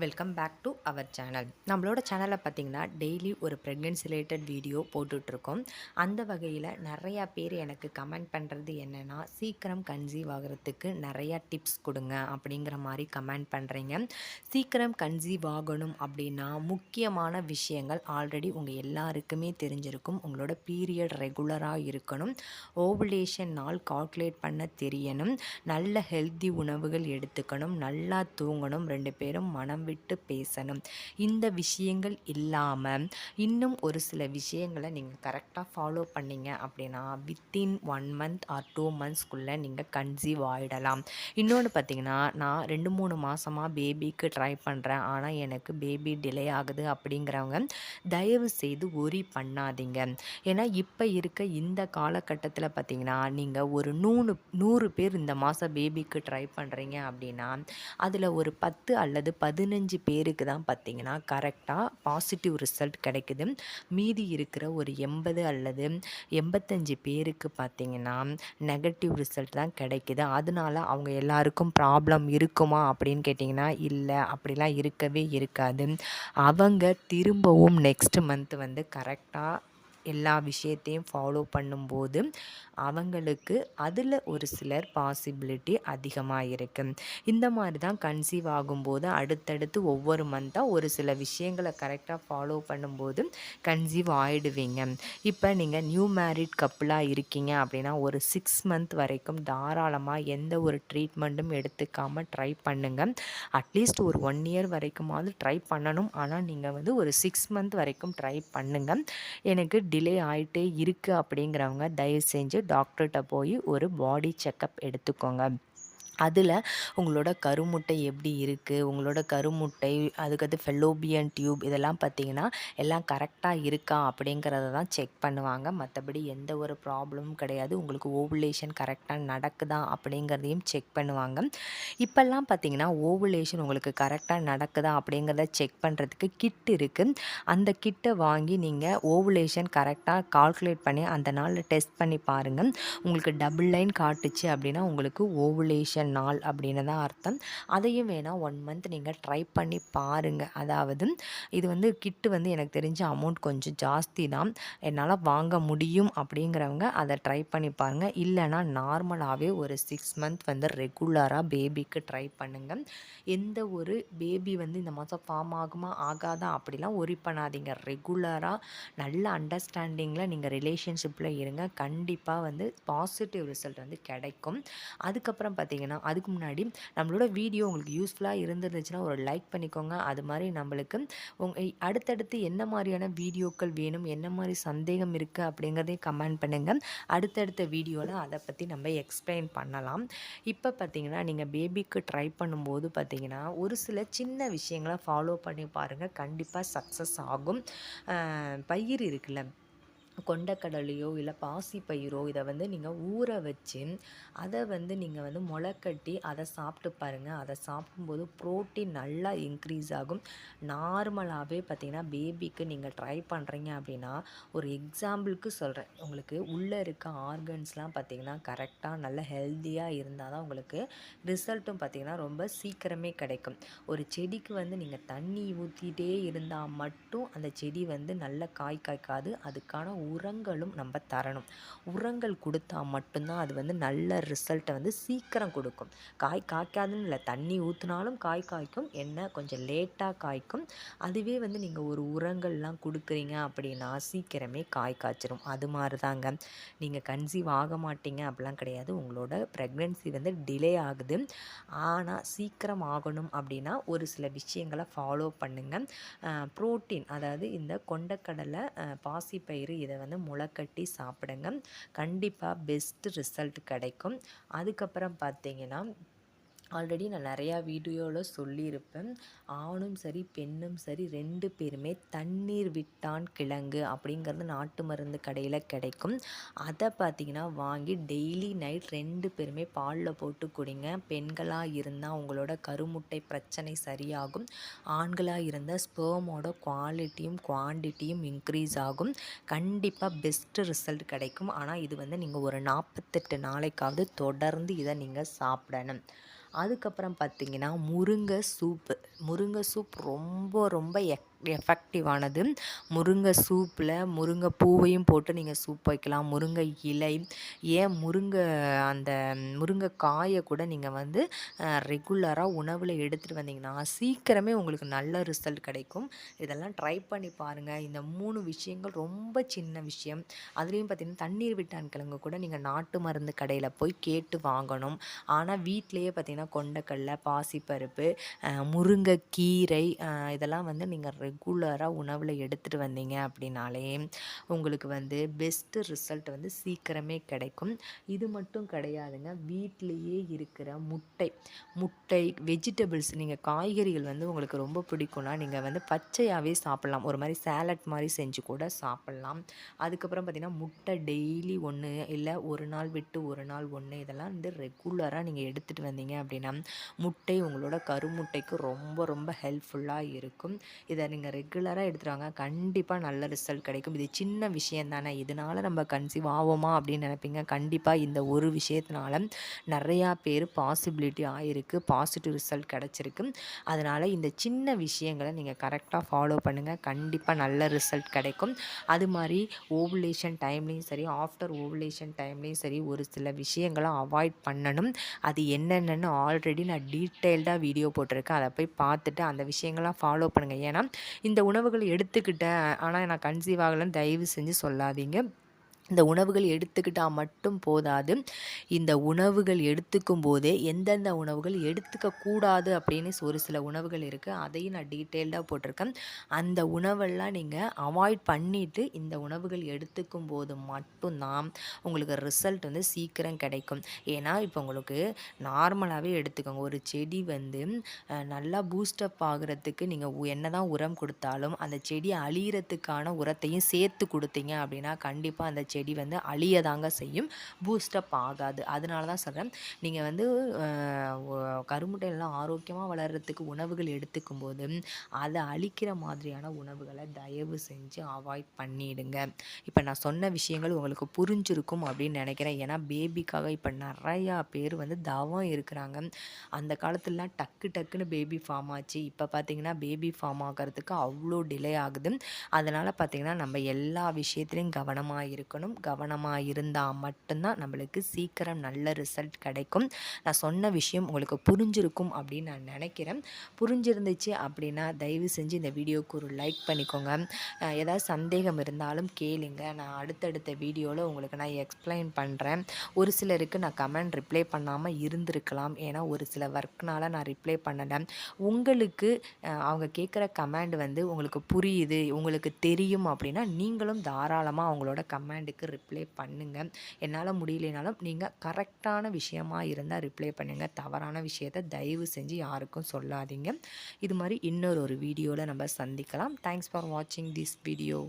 Welcome back to our channel. நம்மளோட சேனலில் பார்த்தீங்கன்னா டெய்லி ஒரு ப்ரெக்னென்சி ரிலேட்டட் வீடியோ போட்டுட்ருக்கோம். அந்த வகையில் நிறையா பேர் எனக்கு கமெண்ட் பண்ணுறது என்னென்னா, சீக்கிரம் கன்சீவ் ஆகிறதுக்கு நிறையா டிப்ஸ் கொடுங்க அப்படிங்கிற மாதிரி கமெண்ட் பண்ணுறீங்க. சீக்கிரம் கன்சீவ் ஆகணும் அப்படின்னா முக்கியமான விஷயங்கள் ஆல்ரெடி உங்கள் எல்லாருக்குமே தெரிஞ்சிருக்கும். உங்களோட பீரியட் ரெகுலராக இருக்கணும், ஓவுலேஷன் நாள் கால்குலேட் பண்ண தெரியணும், நல்ல ஹெல்த்தி உணவுகள் எடுத்துக்கணும், நல்லா தூங்கணும், 2 பேரும் மனம் விட்டு பேசணும். இந்த விஷயங்கள் இல்லாமல் இன்னும் ஒரு சில விஷயங்களை நீங்கள் கரெக்டாக ஃபாலோ பண்ணீங்க அப்படின்னா வித்தின் 1 மந்த் ஆர் 2 மந்த்ஸ்க்குள்ளே நீங்கள் கன்சீவ் ஆகிடலாம். இன்னொன்று பார்த்தீங்கன்னா, நான் 2-3 மாதமாக பேபிக்கு ட்ரை பண்ணுறேன், ஆனால் எனக்கு பேபி டிலே ஆகுது அப்படிங்கிறவங்க தயவு செய்து ஒரி பண்ணாதீங்க. ஏன்னா இப்போ இருக்க இந்த காலகட்டத்தில் பார்த்தீங்கன்னா, நீங்கள் ஒரு 100 பேர் இந்த மாதம் பேபிக்கு ட்ரை பண்ணுறீங்க அப்படின்னா அதில் ஒரு 10 அல்லது 15 பேருக்கு தான் பார்த்தீங்கன்னா கரெக்டாக பாசிட்டிவ் ரிசல்ட் கிடைக்குது. மீதி இருக்கிற ஒரு 80 அல்லது 85 பேருக்கு பார்த்தீங்கன்னா நெகட்டிவ் ரிசல்ட் தான் கிடைக்குது. அதனால அவங்க எல்லாருக்கும் ப்ராப்ளம் இருக்குமா அப்படின்னு கேட்டிங்கன்னா, இல்லை, அப்படிலாம் இருக்கவே இருக்காது. அவங்க திரும்பவும் நெக்ஸ்ட் மந்த் வந்து கரெக்டாக எல்லா விஷயத்தையும் ஃபாலோ பண்ணும்போது அவங்களுக்கு அதில் ஒரு சிலர் பாசிபிலிட்டி அதிகமாக இருக்குது. இந்த மாதிரி தான் கன்சீவ் ஆகும்போது அடுத்தடுத்து ஒவ்வொரு மந்த்தாக ஒரு சில விஷயங்களை கரெக்டாக ஃபாலோ பண்ணும்போது கன்சீவ் ஆகிடுவீங்க. இப்போ நீங்கள் நியூ மேரிட் கப்புளாக இருக்கீங்க அப்படின்னா ஒரு 6 மந்த் வரைக்கும் தாராளமாக எந்த ஒரு ட்ரீட்மெண்ட்டும் எடுத்துக்காமல் ட்ரை பண்ணுங்கள். அட்லீஸ்ட் ஒரு 1 இயர் வரைக்குமாவது ட்ரை பண்ணணும். ஆனால் நீங்கள் வந்து ஒரு 6 மந்த் வரைக்கும் ட்ரை பண்ணுங்கள். எனக்கு டிலே ஆகிட்டே இருக்குது அப்படிங்கிறவங்க தயவு செஞ்சு டாக்டர்கிட்ட போய் ஒரு பாடி செக்கப் எடுத்துக்கோங்க. அதில் உங்களோட கருமுட்டை எப்படி இருக்குது, உங்களோட கருமுட்டை, அதுக்கடுத்து ஃபெல்லோபியன் டியூப், இதெல்லாம் பார்த்தீங்கன்னா எல்லாம் கரெக்டாக இருக்கா அப்படிங்கிறத தான் செக் பண்ணுவாங்க. மற்றபடி எந்த ஒரு ப்ராப்ளமும் கிடையாது. உங்களுக்கு ஓவுலேஷன் கரெக்டாக நடக்குதா அப்படிங்கிறதையும் செக் பண்ணுவாங்க. இப்போல்லாம் பார்த்தீங்கன்னா ஓவுலேஷன் உங்களுக்கு கரெக்டாக நடக்குதா அப்படிங்கிறத செக் பண்ணுறதுக்கு கிட் இருக்குது. அந்த கிட்டை வாங்கி நீங்கள் ஓவுலேஷன் கரெக்டாக கால்குலேட் பண்ணி அந்த நாளில் டெஸ்ட் பண்ணி பாருங்கள். உங்களுக்கு டபுள் லைன் காட்டுச்சு அப்படின்னா உங்களுக்கு ஓவுலேஷன் நாள் அப்படின்னு தான் அர்த்தம். அதையும் வேணால் 1 மந்த் நீங்கள் ட்ரை பண்ணி பாருங்கள். அதாவது இது வந்து கிட்டு வந்து எனக்கு தெரிஞ்ச அமௌண்ட் கொஞ்சம் ஜாஸ்தி தான், என்னால் வாங்க முடியும் அப்படிங்கிறவங்க அதை ட்ரை பண்ணி பாருங்கள். இல்லைனா நார்மலாகவே ஒரு 6 மந்த் வந்து ரெகுலராக பேபிக்கு ட்ரை பண்ணுங்கள். எந்த ஒரு பேபி வந்து இந்த மாதம் ஃபார்ம் ஆகுமா ஆகாதா அப்படிலாம் ஒரி பண்ணாதீங்க. ரெகுலராக நல்ல அண்டர்ஸ்டாண்டிங்கில் நீங்கள் ரிலேஷன்ஷிப்பில் இருங்க. கண்டிப்பாக வந்து பாசிட்டிவ் ரிசல்ட் வந்து கிடைக்கும். அதுக்கப்புறம் பார்த்தீங்கன்னா, அதுக்கு முன்னாடி நம்மளோட வீடியோ உங்களுக்கு யூஸ்ஃபுல்லாக இருந்துருந்துச்சுன்னா ஒரு லைக் பண்ணிக்கோங்க. அது மாதிரி நம்மளுக்கு அடுத்தடுத்து என்ன மாதிரியான வீடியோக்கள் வேணும், என்ன மாதிரி சந்தேகம் இருக்குது அப்படிங்கிறதையும் கமெண்ட் பண்ணுங்கள். அடுத்தடுத்த வீடியோவில் அதை பற்றி நம்ம எக்ஸ்பிளைன் பண்ணலாம். இப்போ பார்த்தீங்கன்னா, நீங்கள் பேபிக்கு ட்ரை பண்ணும்போது பார்த்தீங்கன்னா ஒரு சில சின்ன விஷயங்களை ஃபாலோ பண்ணி பாருங்கள், கண்டிப்பாக சக்ஸஸ் ஆகும். பயிர் இருக்குல்ல, கொண்டக்கடலையோ இல்லை பாசிப்பயிரோ, இதை வந்து நீங்கள் ஊற வச்சு அதை வந்து நீங்கள் வந்து முளைக்கட்டி அதை சாப்பிட்டு பாருங்கள். அதை சாப்பிடும்போது ப்ரோட்டீன் நல்லா இன்க்ரீஸ் ஆகும். நார்மலாகவே பார்த்திங்கன்னா பேபிக்கு நீங்கள் ட்ரை பண்ணுறீங்க அப்படின்னா, ஒரு எக்ஸாம்பிளுக்கு சொல்கிறேன், உங்களுக்கு உள்ளே இருக்க ஆர்கன்ஸ்லாம் பார்த்திங்கன்னா கரெக்டாக நல்ல ஹெல்த்தியாக இருந்தால் தான் உங்களுக்கு ரிசல்ட்டும் பார்த்திங்கன்னா ரொம்ப சீக்கிரமே கிடைக்கும். ஒரு செடிக்கு வந்து நீங்கள் தண்ணி ஊற்றிட்டே இருந்தால் மட்டும் அந்த செடி வந்து நல்ல காய் காய்க்காது. அதுக்கான உரங்களும் நம்ம தரணும். உரங்கள் கொடுத்தா மட்டும்தான் அது வந்து நல்ல ரிசல்ட்டை வந்து சீக்கிரம் கொடுக்கும். காய் காய்க்காதுன்னு இல்லை, தண்ணி ஊற்றினாலும் காய் காய்க்கும், என்ன கொஞ்சம் லேட்டாக காய்க்கும். அதுவே வந்து நீங்கள் ஒரு உரங்கள்லாம் கொடுக்குறீங்க அப்படின்னா சீக்கிரமே காய் காய்ச்சிரும். அது மாதிரி தாங்க, நீங்கள் கன்சீவ் ஆக மாட்டீங்க அப்படிலாம் கிடையாது. உங்களோட ப்ரெக்னென்சி வந்து டிலே ஆகுது, ஆனால் சீக்கிரம் ஆகணும் அப்படின்னா ஒரு சில விஷயங்களை ஃபாலோ பண்ணுங்கள். ப்ரோட்டீன், அதாவது இந்த கொண்டக்கடலை, பாசிப்பயிறு, இதை வந்து முளைக்கட்டி சாப்பிடுங்க. கண்டிப்பாக பெஸ்ட் ரிசல்ட் கிடைக்கும். அதுக்கப்புறம் பார்த்தீங்கன்னா, ஆல்ரெடி நான் நிறையா வீடியோவில் சொல்லியிருப்பேன், ஆணும் சரி பெண்ணும் சரி 2 பேருமே தண்ணீர் விட்டான் கிழங்கு அப்படிங்கிறது நாட்டு மருந்து கடையில் கிடைக்கும். அதை பார்த்திங்கன்னா வாங்கி டெய்லி நைட் 2 பேருமே பாலில் போட்டு குடிங்க. பெண்களாக இருந்தால் உங்களோட கருமுட்டை பிரச்சனை சரியாகும். ஆண்களாக இருந்தால் ஸ்பெர்மோட குவாலிட்டியும் குவான்டிட்டியும் இன்க்ரீஸ் ஆகும். கண்டிப்பாக பெஸ்ட் ரிசல்ட் கிடைக்கும். ஆனால் இது வந்து நீங்கள் ஒரு 48 நாளைக்காவது தொடர்ந்து இதை நீங்கள் சாப்பிடணும். அதுக்கப்புறம் பார்த்தீங்கன்னா, முருங்கை சூப் ரொம்ப ரொம்ப எஃபெக்டிவானது. முருங்கை சூப்பில முருங்கை பூவையும் போட்டு நீங்கள் சூப் வைக்கலாம். முருங்கை இலை, ஏன் அந்த முருங்கைக்காய கூட நீங்கள் வந்து ரெகுலரா உணவுல எடுத்துட்டு வந்தீங்கன்னா, சீக்கிரமே உங்களுக்கு நல்ல ரிசல்ட் கிடைக்கும். இதெல்லாம் ட்ரை பண்ணி பாருங்க. இந்த 3 விஷயங்கள் ரொம்ப சின்ன விஷயம். அதுலேயும் பார்த்தீங்கன்னா, தண்ணீர் விட்டான் கிழங்கு கூட நீங்க நாட்டு மருந்து கடையில போய் கேட்டு வாங்கணும். ஆனா வீட்டிலேயே பார்த்தீங்கன்னா, கொண்டைக்கடல, பாசிப்பருப்பு, முருங்கைக்கீரை, இதெல்லாம் வந்து நீங்க ரெகுலரா உணவுல எடுத்துட்டு வந்தீங்க அப்படின்னாலே, உங்களுக்கு வந்து பெஸ்ட்டு ரிசல்ட் வந்து சீக்கிரமே கிடைக்கும். இது மட்டும் கிடையாதுங்க. வீட்டிலேயே இருக்கிற முட்டை, வெஜிடபிள்ஸ், நீங்க காய்கறிகள் வந்து உங்களுக்கு ரொம்ப பிடிக்கும்னா, நீங்க வந்து பச்சையாவே சாப்பிடலாம். ஒரு மாரி சாலட் மாரி செஞ்சு கூட சாப்பிடலாம். அதுக்கப்புறம் பார்த்தீங்கன்னா, முட்டை டெய்லி 1 இல்ல 1 நாள் விட்டு 1 நாள் 1 இதெல்லாம் வந்து ரெகுலரா நீங்க எடுத்துட்டு வந்தீங்க அப்படின்னா, முட்டை உங்களோட கருமுட்டைக்கு ரொம்ப ரொம்ப ஹெல்ப்ஃபுல்லா இருக்கும். இத நீங்க ரெகுலரா எடுத்துட்டு வாங்க. கண்டிப்பா நல்ல ரிசல்ட் கிடைக்கும். இது சின்ன விஷயம் தானே. இதனால நம்ம கன்சீவ் ஆவோமா அப்படின்னு நினைப்பீங்க. கண்டிப்பா இந்த ஒரு விஷயத்தினால நெறையா பேர் பாசிபிலிட்டி ஆயிருக்கு. பாசிட்டிவ் ரிசல்ட் கிடைச்சிருக்கு. அதனால இந்த சின்ன விஷயங்கள நீங்க கரெக்ட்டா ஃபாலோ பண்ணுங்க. கண்டிப்பா நல்ல ரிசல்ட் கிடைக்கும். அது மாரி ஓவுலேஷன் டைம்லேயும் சரி, ஆஃப்டர் ஓவுலேஷன் டைம்லேயும் சரி, ஒரு சில விஷயங்கள அவாய்ட் பண்ணணும். அது என்னென்னன்னு ஆல்ரெடி நான் டீட்டெயில்டா வீடியோ போட்டிருக்கேன். அத போய் பார்த்துட்டு அந்த விஷயங்கள்லாம் ஃபாலோ பண்ணுங்க. ஏன்னா, இந்த உணவுகள் எடுத்துக்கிட்டேன், ஆனா நான் கன்சீவ் ஆகலன்னு தயவு செஞ்சு சொல்லாதீங்க. இந்த உணவுகள் எடுத்துக்கிட்டா மட்டும் போதாது. இந்த உணவுகள் எடுத்துக்கும்போதே எந்தெந்த உணவுகள் எடுத்துக்கக்கூடாது அப்படின்னு ஒரு சில உணவுகள் இருக்கு. அதையும் நான் டீட்டெயில்டா போட்டிருக்கேன். அந்த உணவெல்லாம் நீங்க அவாய்ட் பண்ணிட்டு இந்த உணவுகள் எடுத்துக்கும்போது மட்டும் தான் உங்களுக்கு ரிசல்ட் வந்து சீக்கிரம் கிடைக்கும். ஏன்னா, இப்போ உங்களுக்கு நார்மலாவே எடுத்துக்கோங்க. ஒரு செடி வந்து நல்லா பூஸ்டப் ஆகுறதுக்கு நீங்க என்னதான் உரம் குடுத்தாலும், அந்த செடி அழியறதுக்கான உரத்தையும் சேர்த்து குடுத்தீங்க அப்படின்னா, கண்டிப்பா அந்த செடி வந்து அழியதாங்க செய்யும். பூஸ்டப் ஆகாது. அதனால தான் சொல்றேன். நீங்க வந்து அ ஒ கருமுட்டை நல்லா ஆரோக்கியமா வளர்றதுக்கு உணவுகள் எடுத்துக்கும்போது, அத அழிக்கிற மாதிரியான உணவுகள தயவு செஞ்சு அவாய்ட் பண்ணிடுங்க. இப்ப நான் சொன்ன விஷயங்கள் உங்களுக்கு புரிஞ்சிருக்கும் அப்படின்னு நெனைக்கிறேன். ஏன்னா, பேபிக்காக இப்ப நெறையா பேர் வந்து தவம் இருக்கிறாங்க. அந்த காலத்துலலாம் டக்குன்னு பேபி ஃபார்ம் ஆச்சு. இப்ப பார்த்தீங்கன்னா, பேபி ஃபார்ம் ஆகறதுக்கு அவ்ளோ டிலே ஆகுது. அதனால பார்த்தீங்கன்னா, நம்ம எல்லா விஷயத்திலயும் கவனமா இருக்கணும். கவனமா இருந்தா மட்டும் தான் நம்மளுக்கு சீக்கிரம் நல்ல ரிசல்ட் கிடைக்கும். நான் சொன்ன விஷயம் உங்களுக்கு புரிஞ்சிருக்கும் அப்படின்னு நான் நெனைக்கிறேன். புரிஞ்சிருந்துச்சு அப்படின்னா, தயவு செஞ்சு இந்த வீடியோவுக்கு ஒரு லைக் பண்ணிக்கோங்க. ஏதாவது சந்தேகம் இருந்தாலும் கேளுங்க. நான் அடுத்தடுத்த வீடியோல உங்களுக்கு நான் எக்ஸ்ப்ளைன் பண்றேன். ஒரு சிலருக்கு நான் கமெண்ட் ரிப்ளை பண்ணாம இருந்திருக்கலாம். ஏன்னா, ஒரு சில ஒர்க்னால நான் ரிப்ளை பண்ணல. உங்களுக்கு அவங்க கேட்குற கமாண்ட் வந்து உங்களுக்கு புரியுது, உங்களுக்கு தெரியும் அப்படின்னா, நீங்களும் தாராளமா அவங்களோட கமாண்டுக்கு ரிப்ளை பண்ணுங்க. என்னால முடியலைனாலும் நீங்க கரெக்டான விஷயமா இருந்தா ரிப்ளை பண்ணுங்க. தவறான விஷயத்த தயவு செஞ்சு யாருக்கும் சொல்லாதீங்க. இது மாரி இன்னொரு வீடியோல நம்ம சந்திக்கலாம். தேங்க்ஸ் ஃபார் வாட்சிங் திஸ் வீடியோ.